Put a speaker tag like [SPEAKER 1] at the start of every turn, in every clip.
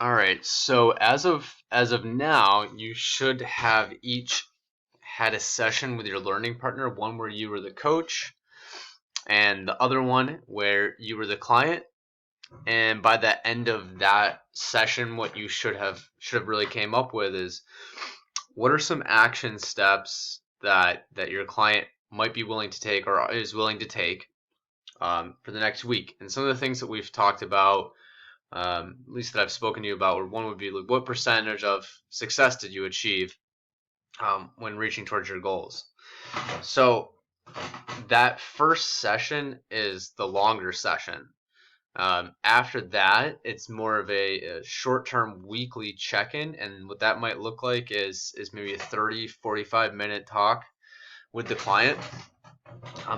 [SPEAKER 1] All right. So as of now, you should have each had a session with your learning partner, one where you were the coach and the other one where you were the client. And by the end of that session, what you should have really came up with is what are some action steps that your client might be willing to take or is willing to take for the next week. And some of the things that we've talked about, at least that I've spoken to you about, one would be like, what percentage of success did you achieve when reaching towards your goals? So that first session is the longer session. After that, it's more of a short-term weekly check-in, and what that might look like is maybe a 30, 45-minute talk with the client.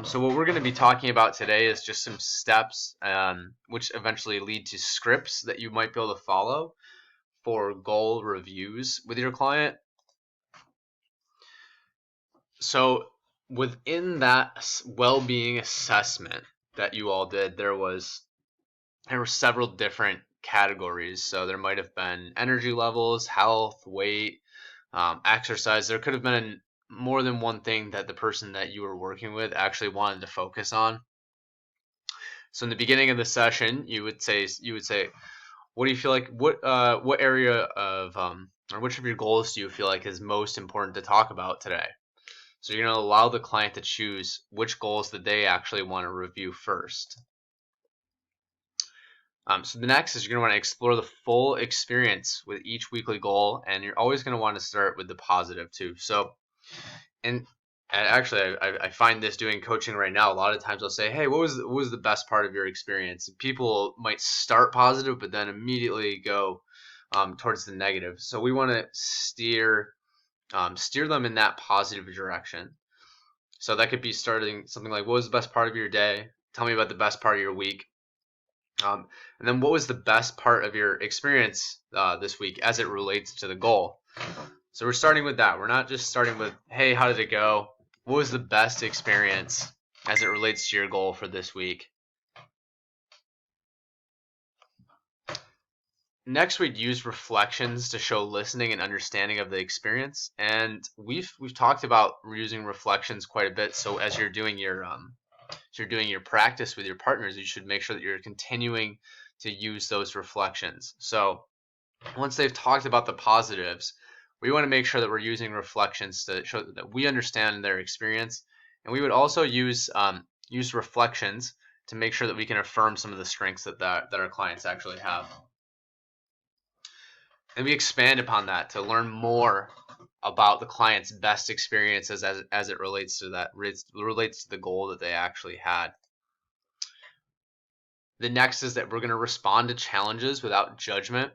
[SPEAKER 1] So what we're going to be talking about today is just some steps, which eventually lead to scripts that you might be able to follow for goal reviews with your client. So within that well-being assessment that you all did, there were several different categories. So there might have been energy levels, health, weight, exercise. There could have been more than one thing that the person that you were working with actually wanted to focus on. So in the beginning of the session, you would say, what do you feel like? What area of or which of your goals do you feel like is most important to talk about today? So you're going to allow the client to choose which goals that they actually want to review first. So the next is you're going to want to explore the full experience with each weekly goal, and you're always going to want to start with the positive too. So, and actually, I find this doing coaching right now. A lot of times I'll say, hey, what was the best part of your experience? And people might start positive, but then immediately go towards the negative. So we want to steer them in that positive direction. So that could be starting something like, what was the best part of your day? Tell me about the best part of your week. And then what was the best part of your experience this week as it relates to the goal? So we're starting with that. We're not just starting with, hey, how did it go? What was the best experience as it relates to your goal for this week? Next, we'd use reflections to show listening and understanding of the experience. And we've talked about using reflections quite a bit. So as you're doing your practice with your partners, you should make sure that you're continuing to use those reflections. So once they've talked about the positives, we want to make sure that we're using reflections to show that we understand their experience. And we would also use reflections to make sure that we can affirm some of the strengths that our clients actually have. And we expand upon that to learn more about the client's best experiences as it relates to the goal that they actually had. The next is that we're going to respond to challenges without judgment.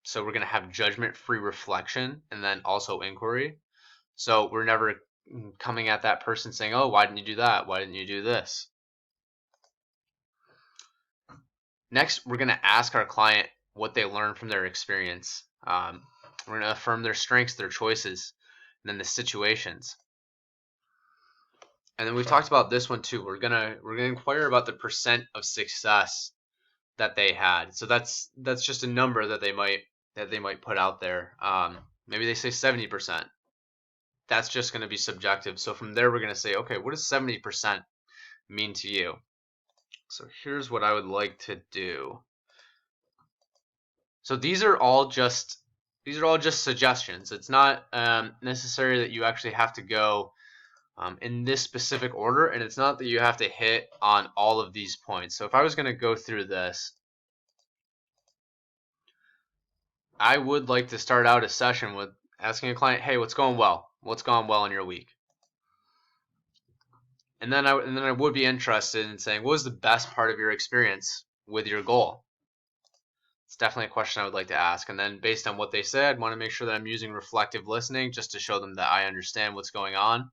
[SPEAKER 1] So we're going to have judgment-free reflection and then also inquiry. So we're never coming at that person saying, oh, why didn't you do that? Why didn't you do this? Next, we're going to ask our client what they learned from their experience. We're going to affirm their strengths, their choices, and then the situations. And then we've talked about this one too. We're gonna inquire about the percent of success that they had. So that's just a number that they might put out there. Maybe they say 70%. That's just going to be subjective. So from there, we're going to say, okay, what does 70% mean to you? So here's what I would like to do. So these are all just suggestions. It's not necessary that you actually have to go in this specific order, and it's not that you have to hit on all of these points. So if I was going to go through this, I would like to start out a session with asking a client, hey, what's going well? What's gone well in your week? And then I would be interested in saying, what was the best part of your experience with your goal? It's definitely a question I would like to ask. And then based on what they said, I want to make sure that I'm using reflective listening just to show them that I understand what's going on.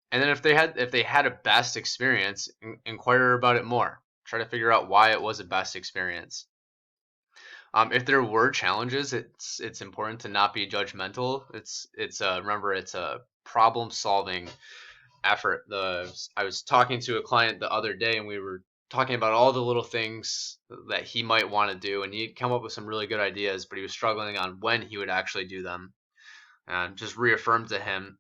[SPEAKER 1] And then if they had a best experience, inquire about it more. Try to figure out why it was a best experience. If there were challenges, it's important to not be judgmental. Remember, it's a problem solving effort. I was talking to a client the other day, and we were talking about all the little things that he might want to do, and he'd come up with some really good ideas, but he was struggling on when he would actually do them. And just reaffirmed to him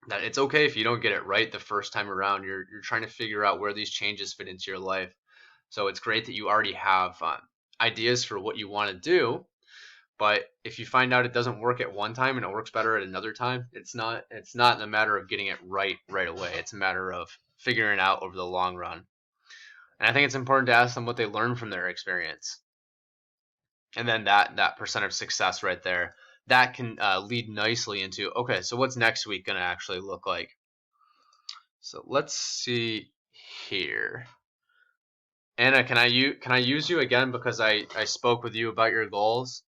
[SPEAKER 1] that it's okay if you don't get it right the first time around. You're trying to figure out where these changes fit into your life. So it's great that you already have ideas for what you want to do. But if you find out it doesn't work at one time and it works better at another time, it's not a matter of getting it right away. It's a matter of figuring it out over the long run. And I think it's important to ask them what they learned from their experience. And then that percent of success right there, that can lead nicely into, okay, so what's next week going to actually look like? So let's see here. Anna, can I use you again because I spoke with you about your goals?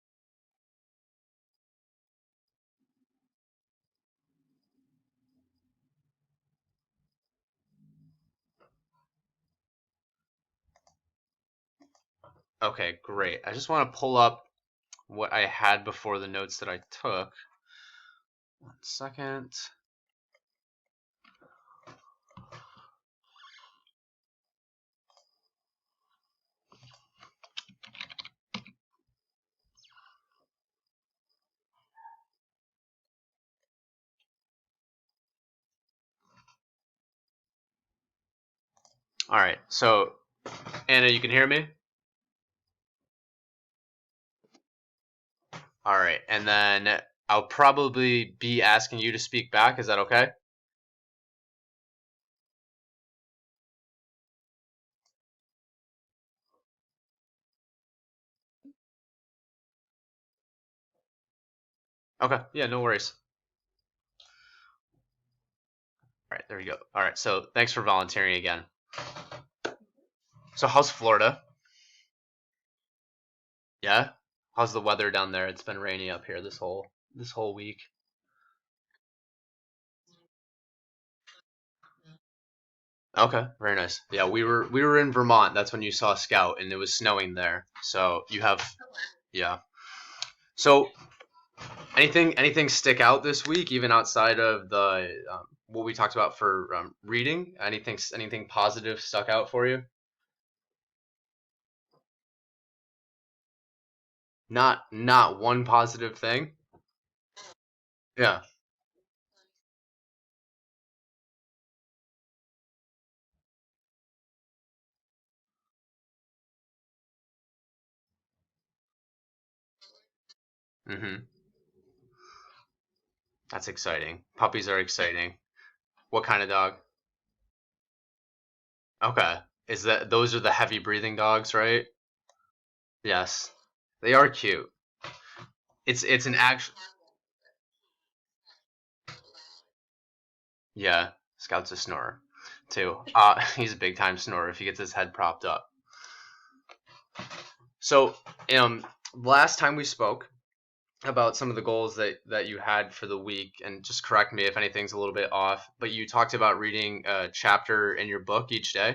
[SPEAKER 1] Okay, great. I just want to pull up what I had before the notes that I took. 1 second. All right. So, Anna, you can hear me? All right. And then I'll probably be asking you to speak back. Is that okay? Okay. Yeah, no worries. All right, there we go. All right. So, thanks for volunteering again. So, how's Florida? Yeah? How's the weather down there? It's been rainy up here this whole week. Okay, very nice. Yeah, we were in Vermont. That's when you saw Scout, and it was snowing there. So you have, yeah. So anything stick out this week, even outside of the what we talked about for reading? Anything positive stuck out for you? Not one positive thing. Yeah. Mm-hmm. That's exciting. Puppies are exciting. What kind of dog? Okay. Is that those are the heavy breathing dogs, right? Yes. They are cute. It's an actual. Yeah, Scout's a snorer too. He's a big time snorer if he gets his head propped up. So, last time we spoke about some of the goals that you had for the week, and just correct me if anything's a little bit off, but you talked about reading a chapter in your book each day.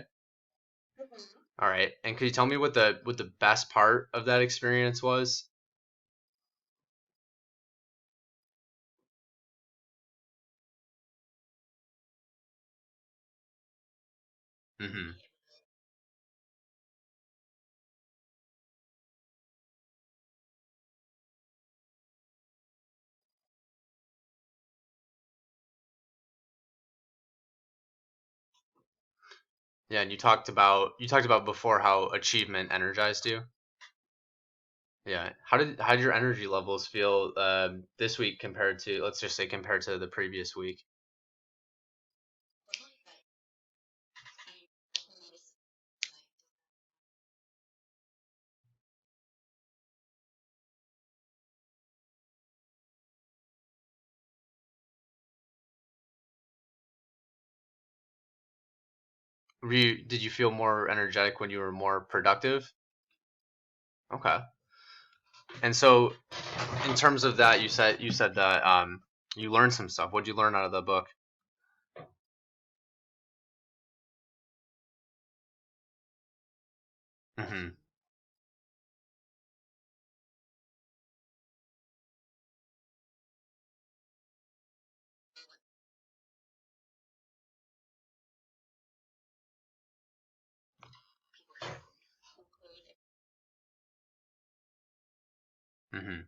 [SPEAKER 1] All right, and could you tell me what the best part of that experience was? Hmm. Yeah, and you talked about before how achievement energized you. Yeah. How did your energy levels feel this week compared to, let's just say, compared to the previous week? Did you feel more energetic when you were more productive? Okay. And so, in terms of that, you said that you learned some stuff. What did you learn out of the book? Hmm. Hmm.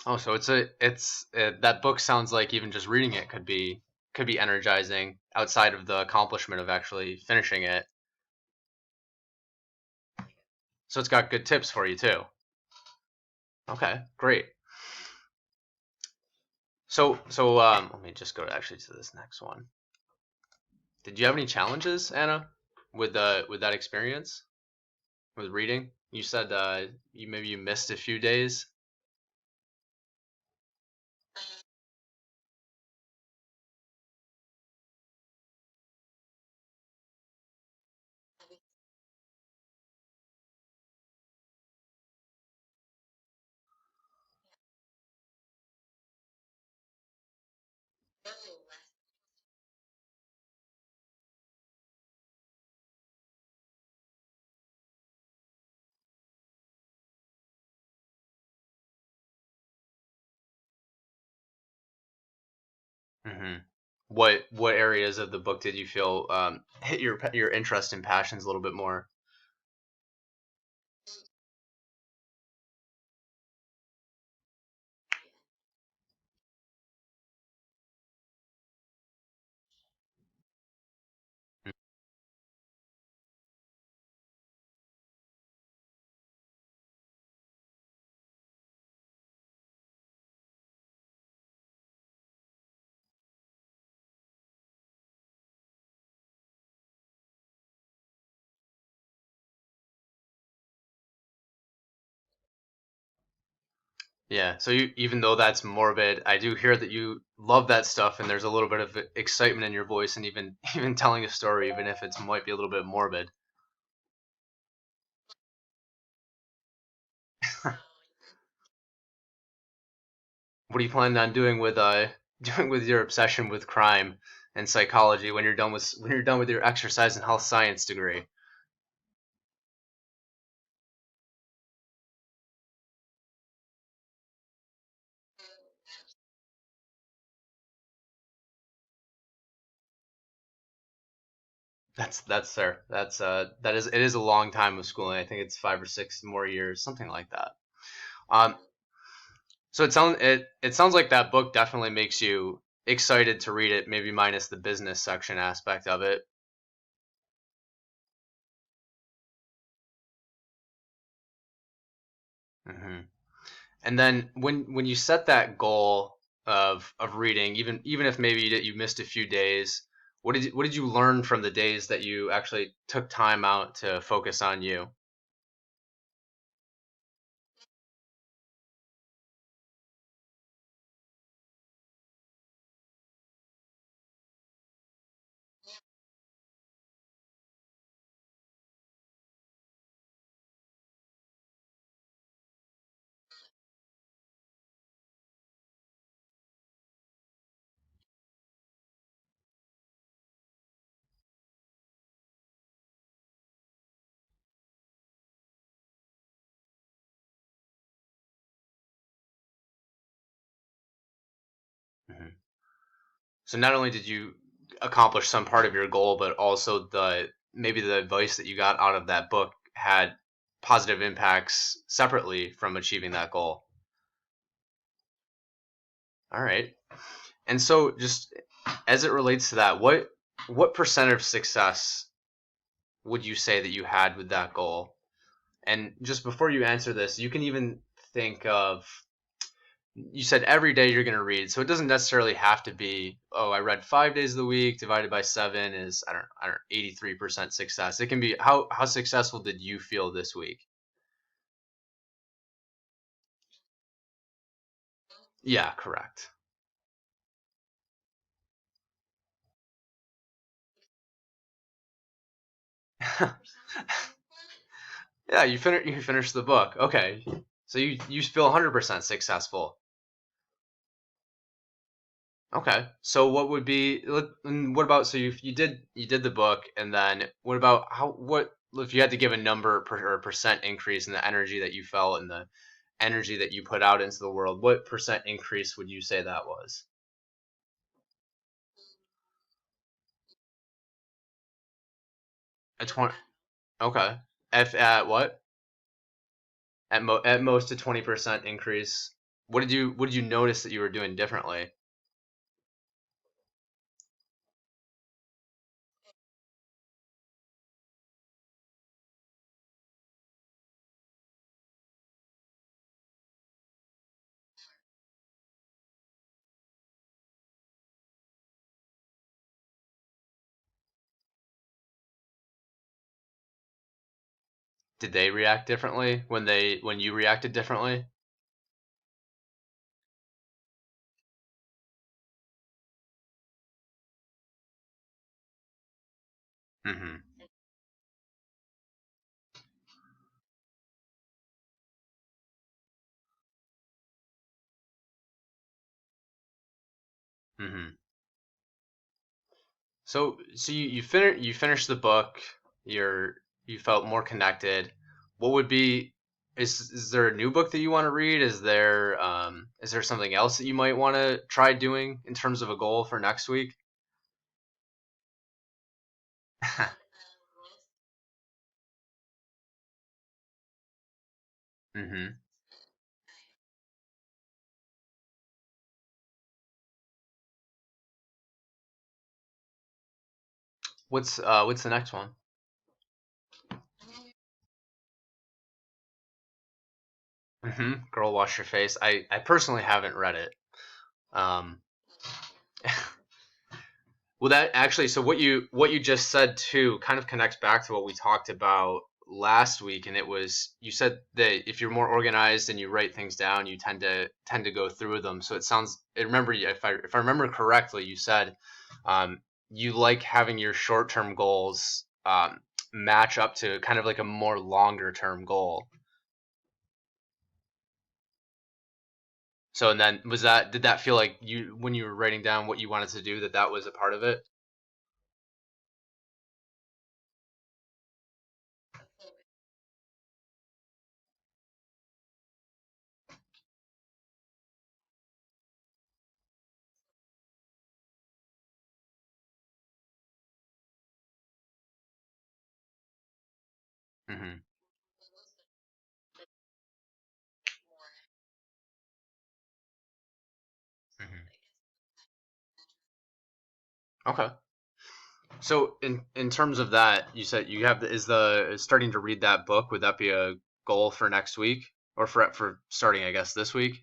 [SPEAKER 1] Oh, so that book sounds like even just reading it could be energizing outside of the accomplishment of actually finishing it. So it's got good tips for you too. Okay, great. So let me just go actually to this next one. Did you have any challenges, Anna, with that experience with reading? You said you missed a few days. Hmm. What areas of the book did you feel hit your interest and passions a little bit more? Yeah, so even though that's morbid, I do hear that you love that stuff, and there's a little bit of excitement in your voice, and even even telling a story, even if it might be a little bit morbid. What are you planning on doing with doing with your obsession with crime and psychology when you're done with your exercise and health science degree? That's fair. It is a long time of schooling. I think it's 5 or 6 more years, something like that. Um, so it sounds like that book definitely makes you excited to read it, maybe minus the business section aspect of it. Hmm. And then when you set that goal of reading, even if maybe you missed a few days, what did you learn from the days that you actually took time out to focus on you? Hmm. So not only did you accomplish some part of your goal, but also the maybe the advice that you got out of that book had positive impacts separately from achieving that goal. All right. And so just as it relates to that, what percent of success would you say that you had with that goal? And just before you answer this, you can even think of you said every day you're going to read, so it doesn't necessarily have to be, oh, I read 5 days of the week divided by seven is I don't 83% success. It can be how successful did you feel this week? Yeah, correct. Yeah, you finished the book. Okay, so you feel 100% successful. Okay. So what would be and what about so you did the book and then what about how what if you had to give a number or a percent increase in the energy that you felt and the energy that you put out into the world, what percent increase would you say that was? A 20. Okay. F at what? At most a 20% increase. What did you notice that you were doing differently? Did they react differently when you reacted differently? Mm-hmm. Mm-hmm. So you finished the book. You're you felt more connected. What would be is there a new book that you want to read? Is there something else that you might want to try doing in terms of a goal for next week? Mm-hmm. What's the next one? Mm-hmm. Girl, wash your face. I personally haven't read it. Um, Well, that actually, so what you just said too kind of connects back to what we talked about last week, and it was you said that if you're more organized and you write things down, you tend to go through them. So it sounds. I remember if I remember correctly, you said you like having your short term goals match up to kind of like a more longer term goal. So and then did that feel like you when you were writing down what you wanted to do that was a part of it? Hmm. Hmm. Okay. So in terms of that, you said you have is starting to read that book. Would that be a goal for next week or for starting, I guess, this week?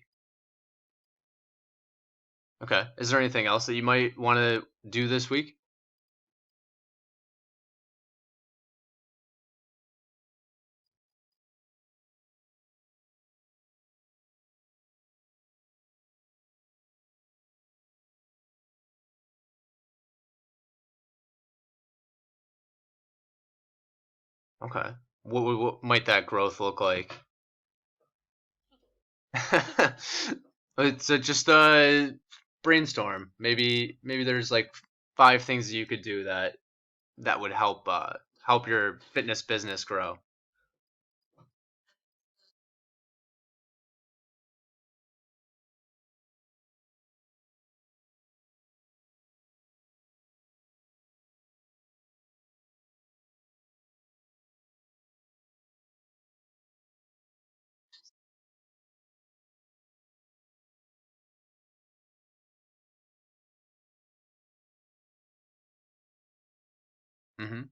[SPEAKER 1] Okay. Is there anything else that you might want to do this week? Okay. What might that growth look like? It's just a brainstorm. Maybe there's like five things that you could do that would help your fitness business grow. Hmm.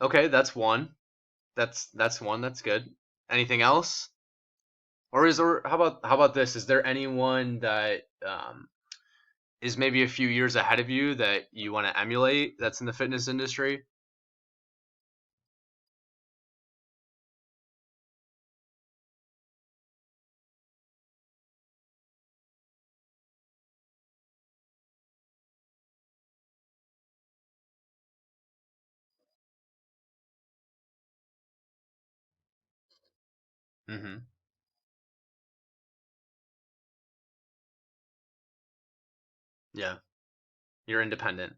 [SPEAKER 1] Okay, that's one. That's one. That's good. Anything else? Or how about this? Is there anyone that is maybe a few years ahead of you that you want to emulate that's in the fitness industry? Mm-hmm. Yeah, you're independent.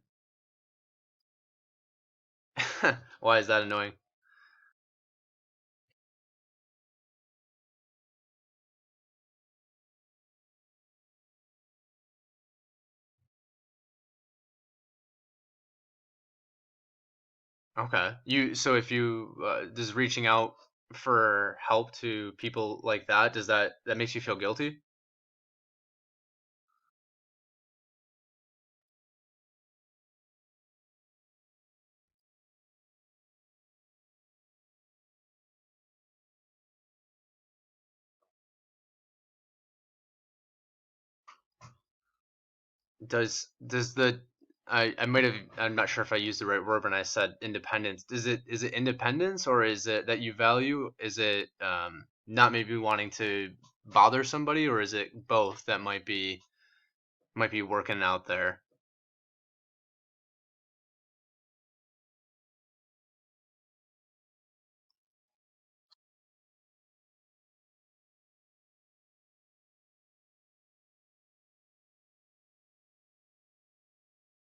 [SPEAKER 1] Why is that annoying? Okay. So if you does reaching out for help to people like that, does that makes you feel guilty? Does the I might have, I'm not sure if I used the right word when I said independence. Is it independence, or is it that you value? Is it not maybe wanting to bother somebody, or is it both that might be working out there?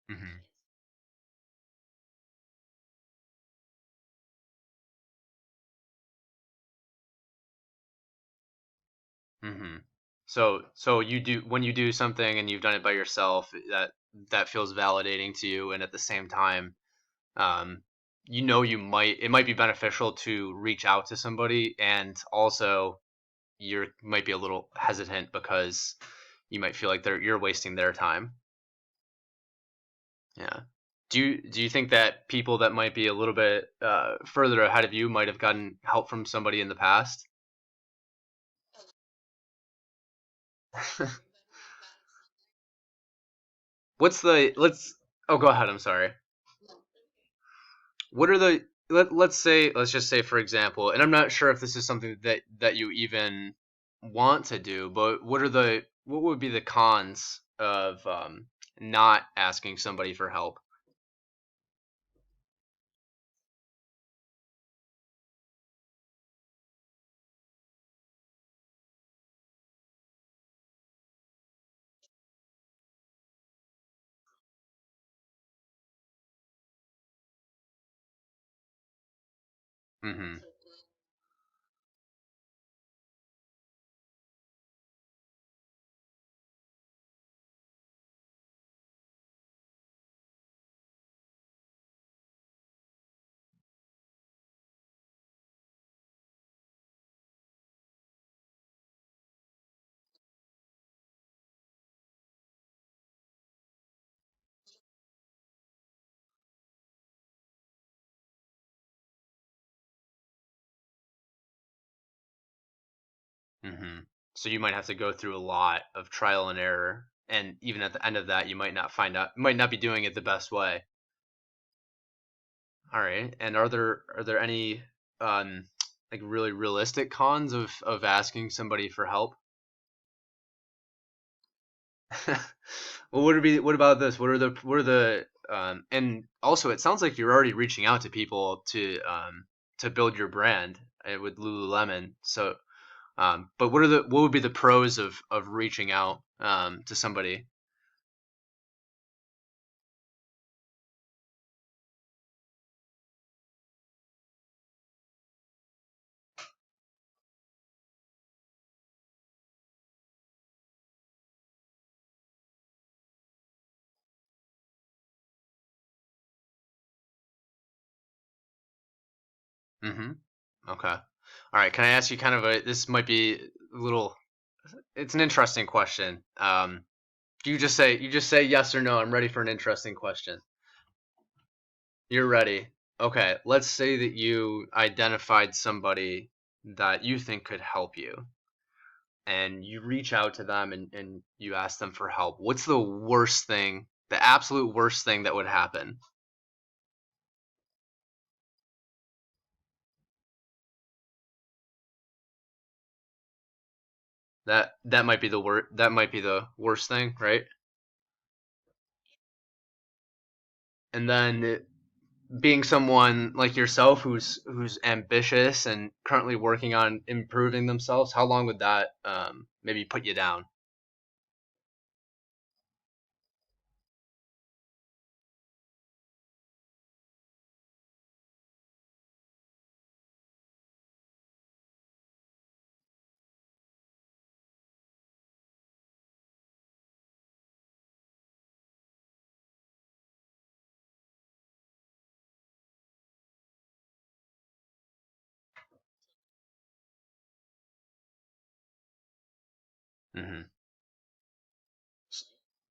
[SPEAKER 1] Hmm. Hmm. So you do, when you do something and you've done it by yourself, that feels validating to you, and at the same time, um, it might be beneficial to reach out to somebody, and also you might be a little hesitant because you might feel like you're wasting their time. Yeah. Do you think that people that might be a little bit further ahead of you might have gotten help from somebody in the past? What's the let's Oh, go ahead, I'm sorry. What are the let's just say, for example, and I'm not sure if this is something that you even want to do, but what would be the cons of not asking somebody for help? Hmm. Hmm. So you might have to go through a lot of trial and error, and even at the end of that, you might not be doing it the best way. All right. And are there any um like really realistic cons of asking somebody for help? Well, what about this? And also it sounds like you're already reaching out to people to build your brand with Lululemon. So but what would be the pros of reaching out to somebody? Mm-hmm. Okay. All right. Can I ask you kind of this might be a little, it's an interesting question. You just say yes or no. I'm ready for an interesting question. You're ready. Okay. Let's say that you identified somebody that you think could help you, and you reach out to them and you ask them for help. What's the absolute worst thing that would happen? That might be the worst thing, right? And then being someone like yourself who's ambitious and currently working on improving themselves, how long would that maybe put you down? Hmm.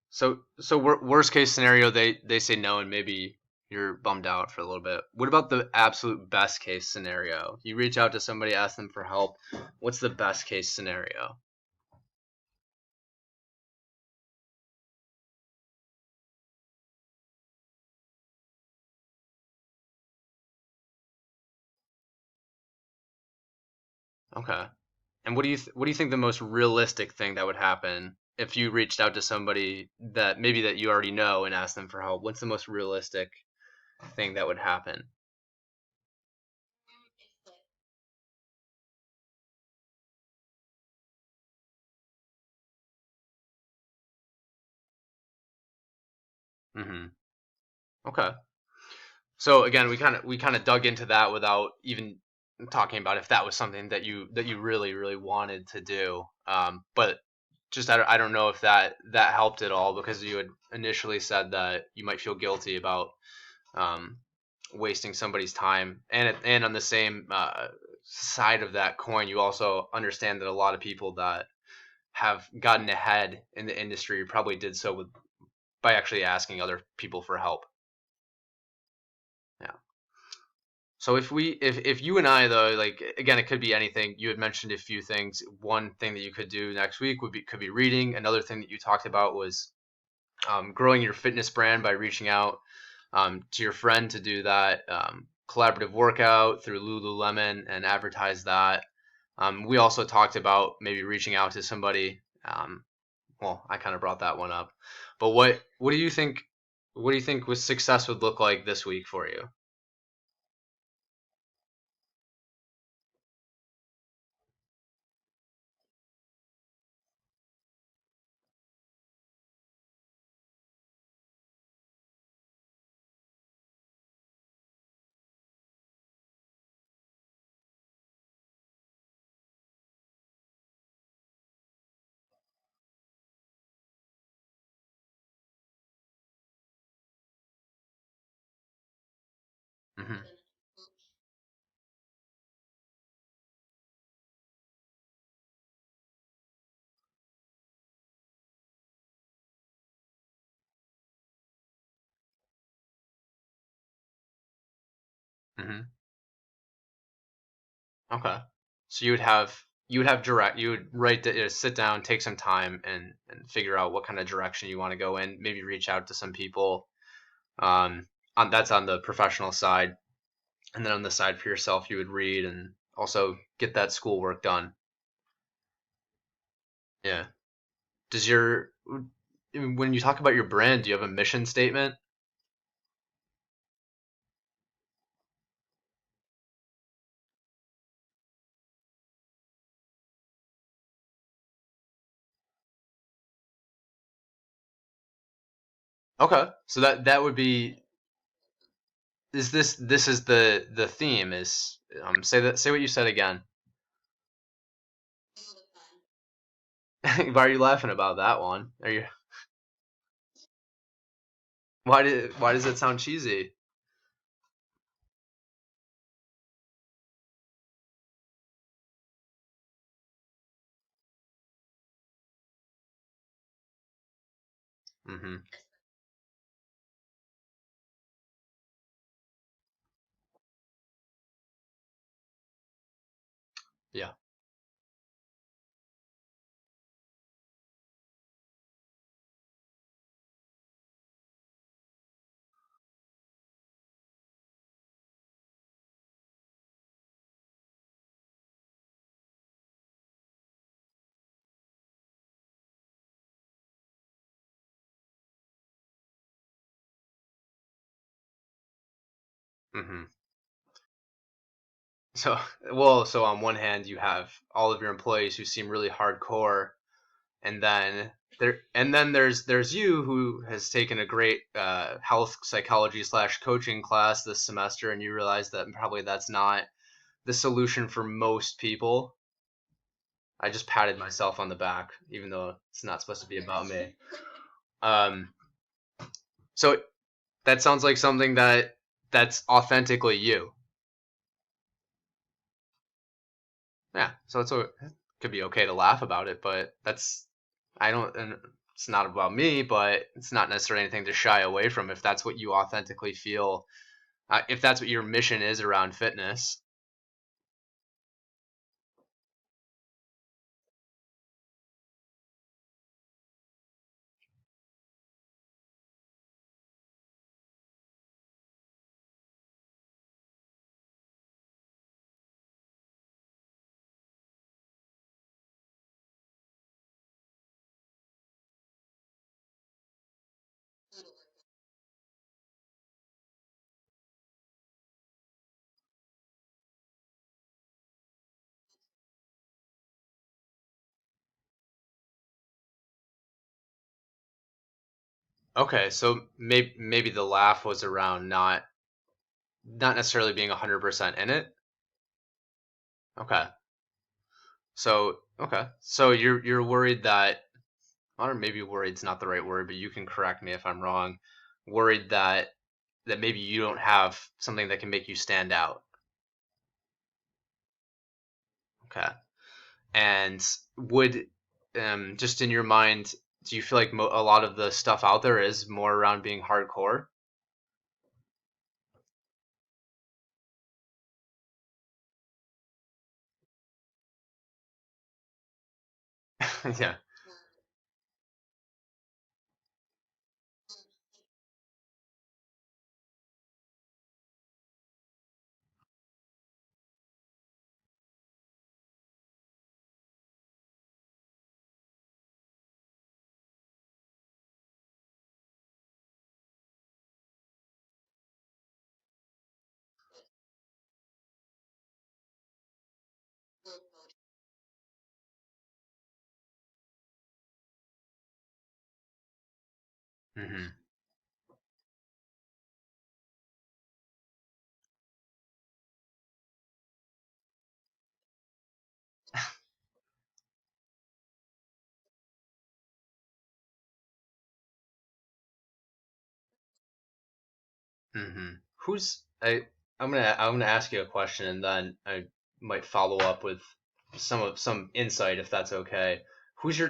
[SPEAKER 1] So worst case scenario, they say no, and maybe you're bummed out for a little bit. What about the absolute best case scenario? You reach out to somebody, ask them for help. What's the best case scenario? Okay. And what do you think the most realistic thing that would happen if you reached out to somebody that maybe that you already know and asked them for help? What's the most realistic thing that would happen? Hmm. Okay. So again, we kind of dug into that without even talking about if that was something that you really wanted to do. But just I don't know if that helped at all because you had initially said that you might feel guilty about um, wasting somebody's time, and on the same side of that coin, you also understand that a lot of people that have gotten ahead in the industry probably did so by actually asking other people for help. Yeah. So if you and I though, like again, it could be anything. You had mentioned a few things. One thing that you could do next week could be reading. Another thing that you talked about was growing your fitness brand by reaching out to your friend to do that collaborative workout through Lululemon and advertise that. We also talked about maybe reaching out to somebody. Well, I kind of brought that one up, but what do you think? What do you think was success would look like this week for you? Hmm. Hmm. Okay. So you would sit down, take some time, and figure out what kind of direction you want to go in. Maybe reach out to some people. That's on the professional side, and then on the side for yourself, you would read and also get that schoolwork done. Yeah. Does your when you talk about your brand, do you have a mission statement? Okay. So that would be is this is the theme is say what you said again. Why are you laughing about that one? Are you why does it sound cheesy? Hmm. Yeah. Hmm. So so on one hand you have all of your employees who seem really hardcore, and then there's you who has taken a great health psychology slash coaching class this semester, and you realize that probably that's not the solution for most people. I just patted myself on the back, even though it's not supposed to be about me. Um, so that sounds like something that's authentically you. Yeah. So it could be okay to laugh about it, but I don't, and it's not about me, but it's not necessarily anything to shy away from if that's what you authentically feel, if that's what your mission is around fitness. Okay, so maybe the laugh was around not necessarily being 100% in it. Okay. So you're worried that, or maybe worried's not the right word, but you can correct me if I'm wrong. Worried that maybe you don't have something that can make you stand out. Okay. And would, just in your mind, do you feel like a lot of the stuff out there is more around being hardcore? Yeah. Hmm. Hmm. Who's I'm gonna ask you a question and then I might follow up with some insight if that's okay. Who's your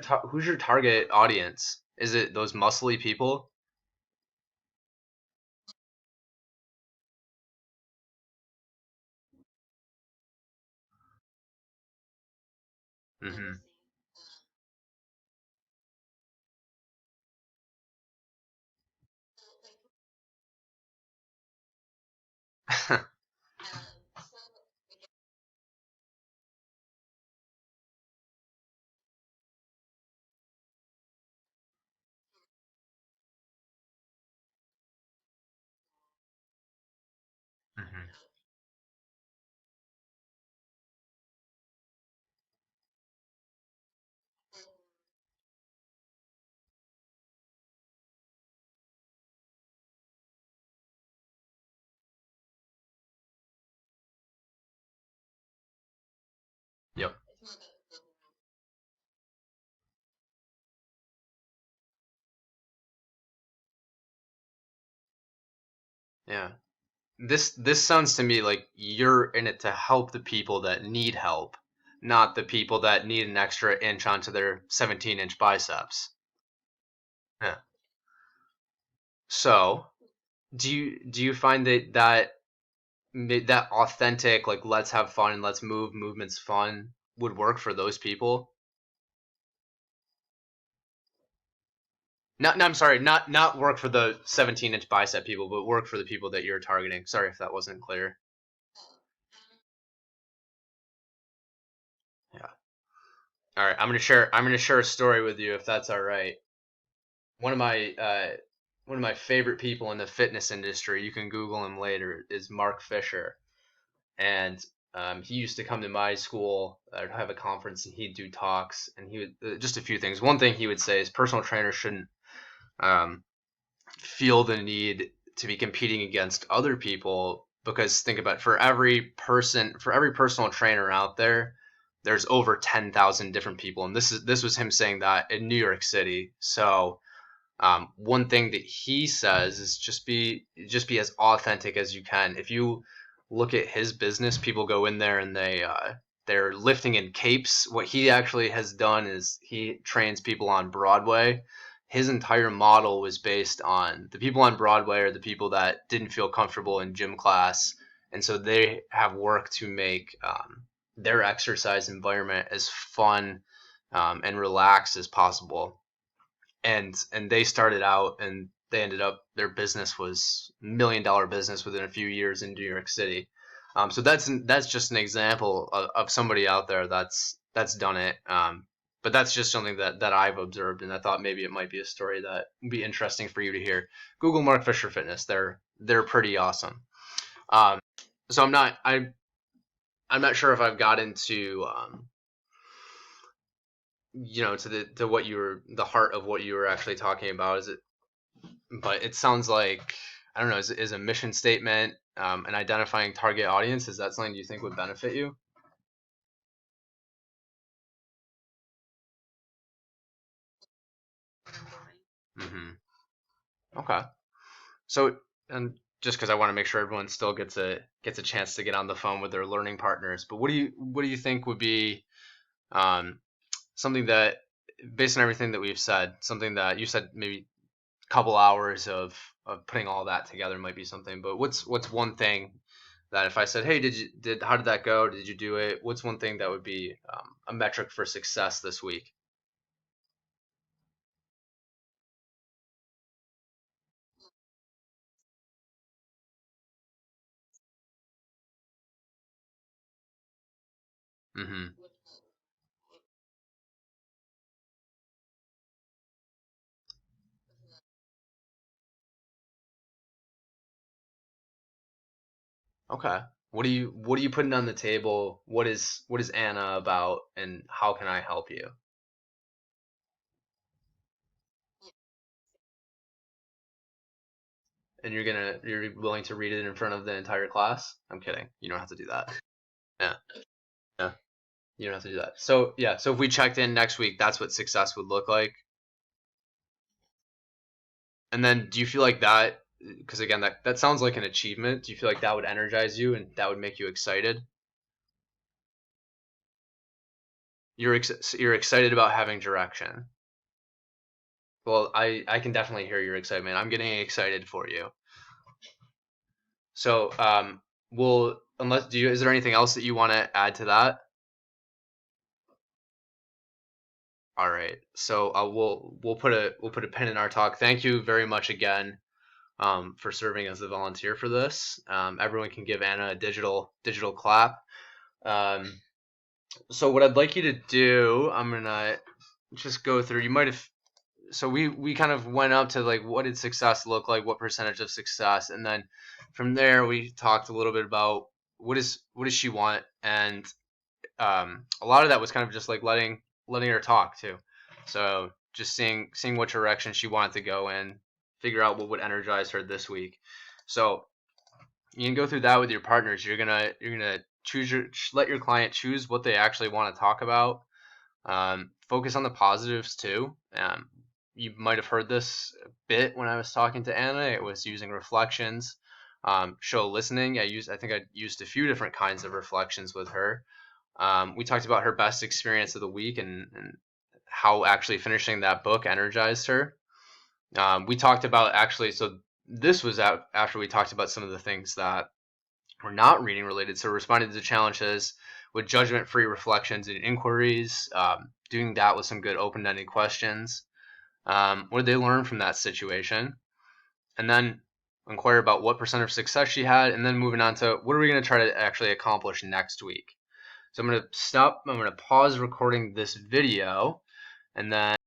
[SPEAKER 1] target audience? Is it those muscly people? Hmm. Hmm. Yep. Yeah. This sounds to me like you're in it to help the people that need help, not the people that need an extra inch onto their 17-inch biceps. Yeah. So, do you find that authentic, like, let's have fun and let's movement's fun would work for those people? Not, no, I'm sorry, not work for the 17-inch bicep people, but work for the people that you're targeting. Sorry if that wasn't clear. Yeah. All right, I'm gonna share a story with you if that's all right. one of my uh, One of my favorite people in the fitness industry, you can Google him later, is Mark Fisher, and he used to come to my school. I'd have a conference and he'd do talks, and he would, just a few things. One thing he would say is personal trainers shouldn't um, feel the need to be competing against other people, because think about it, for every personal trainer out there, there's over 10,000 different people, and this was him saying that in New York City. So one thing that he says is just be as authentic as you can. If you look at his business, people go in there and they're lifting in capes. What he actually has done is he trains people on Broadway. His entire model was based on the people on Broadway are the people that didn't feel comfortable in gym class, and so they have worked to make their exercise environment as fun and relaxed as possible. And they started out and they ended up their business was $1 million business within a few years in New York City. So that's just an example of somebody out there that's done it. But that's just something that I've observed, and I thought maybe it might be a story that would be interesting for you to hear. Google Mark Fisher Fitness; they're pretty awesome. Um, so I'm not sure if I've got into to what you were the heart of what you were actually talking about. Is it? But it sounds like I don't know. Is a mission statement and identifying target audience? Is that something you think would benefit you? Hmm. Okay. So, and just because I want to make sure everyone still gets a chance to get on the phone with their learning partners, but what do you think would be um, something that, based on everything that we've said, something that you said maybe a couple hours of putting all that together might be something, but what's one thing that if I said, hey, how did that go? Did you do it? What's one thing that would be a metric for success this week? Hmm. Okay. What are you putting on the table? What is Anna about, and how can I help you? And you're willing to read it in front of the entire class? I'm kidding. You don't have to do that. Yeah. Yeah. You don't have to do that. So yeah. So if we checked in next week, that's what success would look like. And then do you feel like that? Because again, that sounds like an achievement. Do you feel like that would energize you and that would make you excited? You're excited about having direction. Well, I can definitely hear your excitement. I'm getting excited for you. So, well, unless do you is there anything else that you want to add to that? All right. So, we'll put a pin in our talk. Thank you very much again for serving as a volunteer for this. Everyone can give Anna a digital clap. Um, so what I'd like you to do, I'm gonna just go through. You might have so we kind of went up to like what did success look like, what percentage of success, and then from there we talked a little bit about what does she want, and a lot of that was kind of just like letting her talk too. So just seeing what direction she wanted to go in, figure out what would energize her this week. So you can go through that with your partners. You're gonna let your client choose what they actually want to talk about. Focus on the positives too. You might have heard this bit when I was talking to Anna. It was using reflections, show listening. I think I used a few different kinds of reflections with her. We talked about her best experience of the week and how actually finishing that book energized her. We talked about actually, so this was out after we talked about some of the things that were not reading related. So responding to the challenges with judgment-free reflections and inquiries, doing that with some good open-ended questions. What did they learn from that situation? And then inquire about what percent of success she had, and then moving on to what are we going to try to actually accomplish next week. So I'm going to pause recording this video, and then